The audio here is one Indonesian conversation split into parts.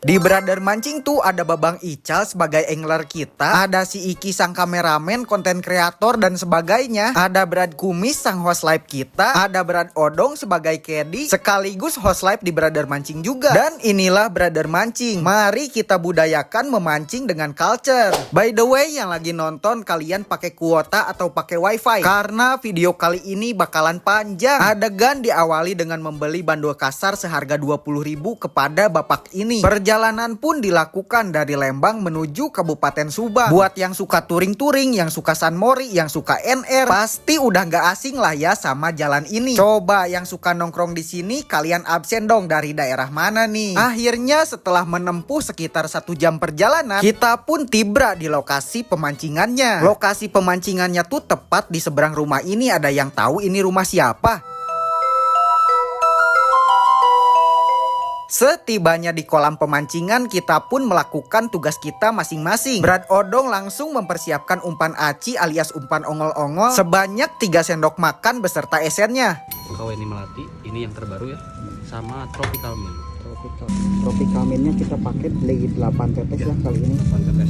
Di Brother Mancing tuh ada Babang Ical sebagai angler kita, ada si Iki sang kameramen, konten kreator dan sebagainya, ada Brad Kumis sang host live kita, ada Brad Odong sebagai caddy sekaligus host live di Brother Mancing juga. Dan inilah Brother Mancing. Mari kita budayakan memancing dengan culture. By the way, yang lagi nonton kalian pakai kuota atau pakai wifi? Karena video kali ini bakalan panjang. Adegan diawali dengan membeli bandul kasar seharga 20.000 kepada bapak ini. Perjalanan pun dilakukan dari Lembang menuju Kabupaten Subang. Buat yang suka touring-touring, yang suka San Mori, yang suka NR, pasti udah gak asing lah ya sama jalan ini. Coba yang suka nongkrong di sini, kalian absen dong dari daerah mana nih? Akhirnya setelah menempuh sekitar 1 jam perjalanan, kita pun tiba di lokasi pemancingannya. Lokasi pemancingannya tuh tepat di seberang rumah ini. Ada yang tahu ini rumah siapa? Setibanya di kolam pemancingan, kita pun melakukan tugas kita masing-masing. Brad Odong langsung mempersiapkan umpan aci alias umpan ongol-ongol sebanyak 3 sendok makan beserta esennya. Kaweni Melati, ini yang terbaru ya, sama Tropical Mint. Tropical Mint-nya kita pakai beli 8 tetes ya kali ini.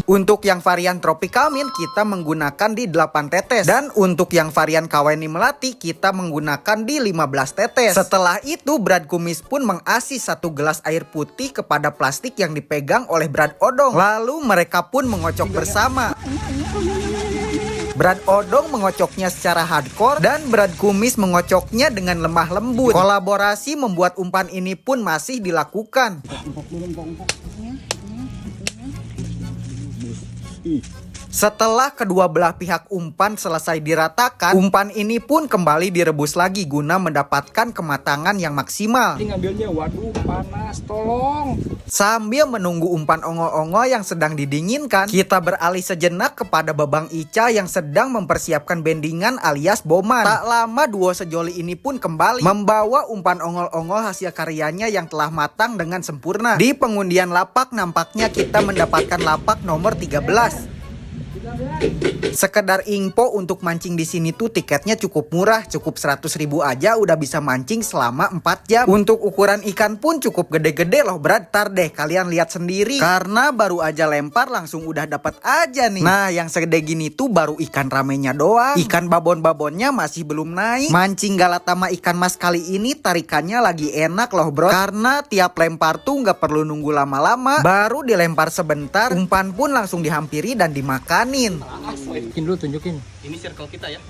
Untuk yang varian Tropical Mint kita menggunakan di 8 tetes. Dan untuk yang varian Kaweni Melati kita menggunakan di 15 tetes. Setelah itu Brad Kumis pun mengasi 1 gelas air putih kepada plastik yang dipegang oleh Brad Odong. Lalu mereka pun mengocok bersama. Brad Odong mengocoknya secara hardcore dan Brad Kumis mengocoknya dengan lemah lembut. Kolaborasi membuat umpan ini pun masih dilakukan. Setelah kedua belah pihak umpan selesai diratakan, umpan ini pun kembali direbus lagi guna mendapatkan kematangan yang maksimal. Ini ngambilnya, waduh panas, tolong. Sambil menunggu umpan ongol-ongol yang sedang didinginkan, kita beralih sejenak kepada Babang Ica yang sedang mempersiapkan bendingan alias boman. Tak lama duo sejoli ini pun kembali membawa umpan ongol-ongol hasil karyanya yang telah matang dengan sempurna. Di pengundian lapak nampaknya kita mendapatkan lapak nomor 13. Sekedar info, untuk mancing di sini tuh tiketnya cukup murah, cukup 100.000 aja udah bisa mancing selama 4 jam. Untuk ukuran ikan pun cukup gede-gede loh Brad, tar deh kalian lihat sendiri. Karena baru aja lempar langsung udah dapat aja nih. Nah yang segede gini tuh baru ikan ramenya doang. Ikan babon-babonnya masih belum naik. Mancing galatama ikan mas kali ini tarikannya lagi enak loh bro. Karena tiap lempar tuh nggak perlu nunggu lama-lama, baru dilempar sebentar, umpan pun langsung dihampiri dan dimakanin. Tunjukin dulu, tunjukin. Ini circle kita ya.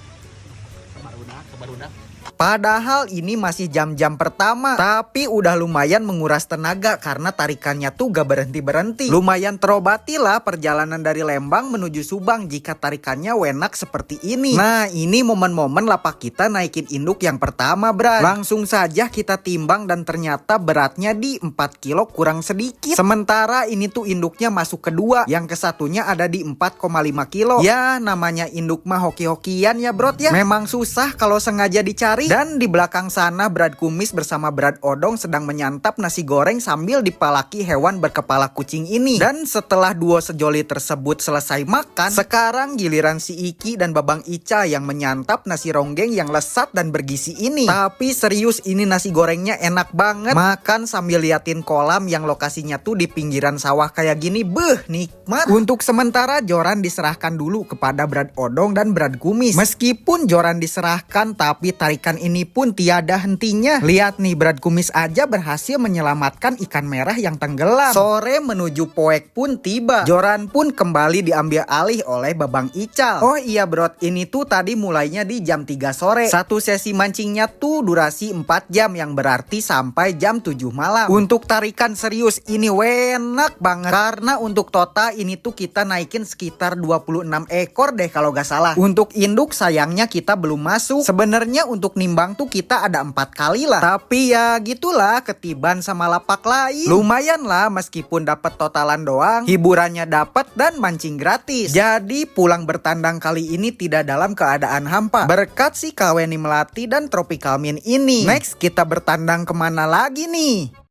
Sabar udah. Padahal ini masih jam-jam pertama, tapi udah lumayan menguras tenaga karena tarikannya tuh gak berhenti-berhenti. Lumayan terobati lah perjalanan dari Lembang menuju Subang jika tarikannya wenak seperti ini. Nah ini momen-momen lapak kita naikin induk yang pertama Brad. Langsung saja kita timbang dan ternyata beratnya di 4 kilo kurang sedikit. Sementara ini tuh induknya masuk kedua, yang kesatunya ada di 4,5 kilo. Ya namanya induk mah hoki-hokian ya bro ya. Memang susah kalau sengaja dicari. Dan di belakang sana Brad Kumis bersama Brad Odong sedang menyantap nasi goreng sambil dipalaki hewan berkepala kucing ini. Dan setelah duo sejoli tersebut selesai makan, sekarang giliran si Iki dan Babang Ica yang menyantap nasi ronggeng yang lesat dan bergizi ini. Tapi serius ini nasi gorengnya enak banget. Makan sambil liatin kolam yang lokasinya tuh di pinggiran sawah kayak gini, nikmat. Untuk sementara joran diserahkan dulu kepada Brad Odong dan Brad Kumis. Meskipun joran diserahkan tapi tarikan ini pun tiada hentinya. Lihat nih Brad Kumis aja berhasil menyelamatkan ikan merah yang tenggelam. Sore menuju Poek pun tiba. Joran pun kembali diambil alih oleh Babang Ical. Oh iya bro, ini tuh tadi mulainya di jam 3 sore. Satu sesi mancingnya tuh durasi 4 jam yang berarti sampai jam 7 malam. Untuk tarikan serius ini enak banget. Karena untuk total ini tuh kita naikin sekitar 26 ekor deh kalau gak salah. Untuk induk sayangnya kita belum masuk. Sebenarnya untuk nimbang tuh kita ada 4 kali lah. Tapi ya gitulah, ketiban sama lapak lain. Lumayan lah meskipun dapat totalan doang, hiburannya dapat dan mancing gratis. Jadi pulang bertandang kali ini tidak dalam keadaan hampa berkat si Kaweni Melati dan Tropical Mint ini. Next kita bertandang kemana lagi nih?